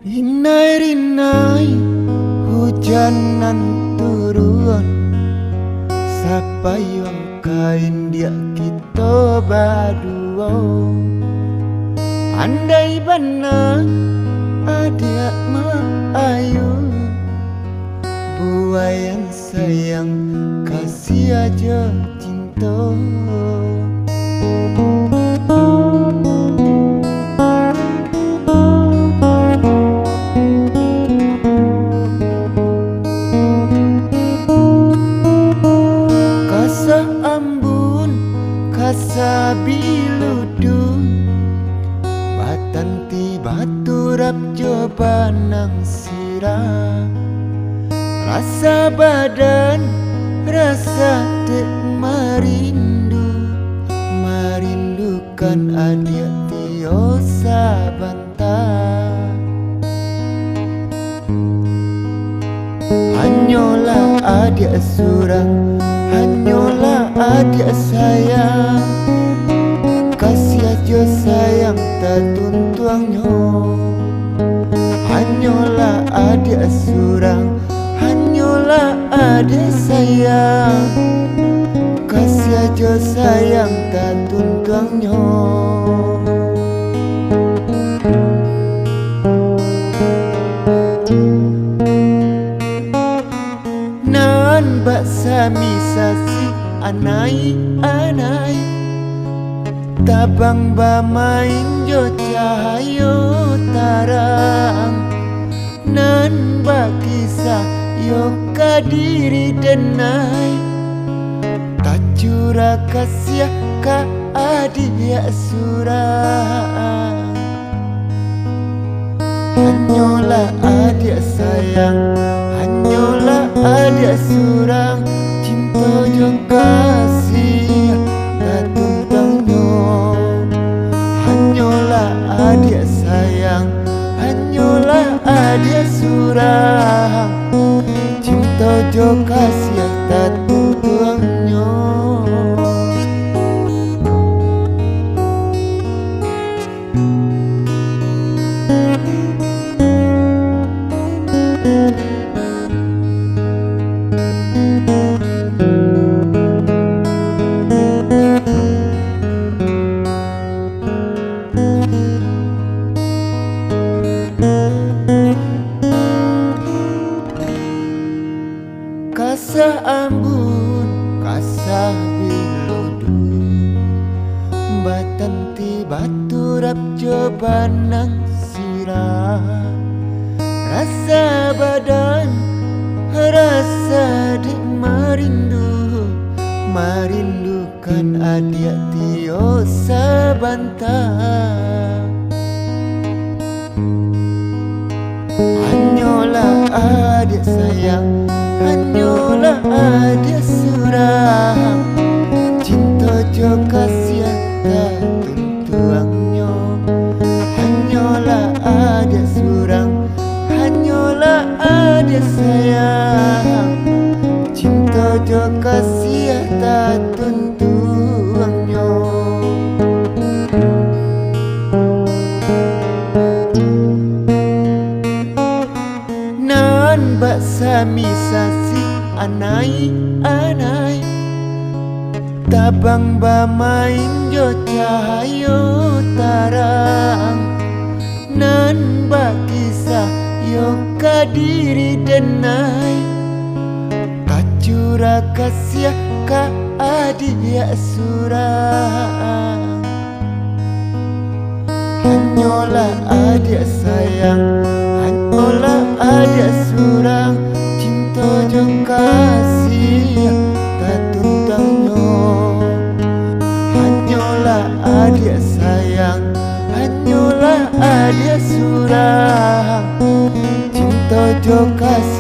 Rinai-rinai hujanan turun, siapa yang kain dia kita berdua. Andai benar ada ayu, buai yang sayang kasih aja cinta. Sabiludu batanti baturap jobanang sirah, rasa badan rasa dek merindukan adik tiosa bantah. Hanyalah adik surang, hanyalah adik sayang, kasih aja sayang tak tuntuangnya. Hanyalah adik surang, hanyalah adik sayang, kasih aja sayang tak tuntuangnya. Nan bak sami sasi anai tabang bamain jo cahayo tarang, nan bakisah yo kadiri denai, tak curah kasih ka adik ya surang. Hanyalah adik sayang, hanyalah adik surang, cinta jo kasih tak tuntangnya. Hanyalah adik sayang, hanyalah adik surang, cinta jo kasih tak tuntangnya. Kasah ambun, kasah biludu, batanti baturap jobanang sirah, rasa badan rasa dik merindukan adik tiosa bantah. Hanyalah adik sayang, hanyalah adik surang, cinta jo kasih tak tuntuangnya. Hanyalah adik surang, hanyalah adik sayang, cinta jo kasih tak tuntuangnya. Nan bak sami sasi anai tabang bamain jo cahayo tarang, nan bakisah yo kadiri denai, tak curah kasih ka adik ya surang. Hanyalah adik sayang, hanyalah adik surang, cinta jo kasih jo kasih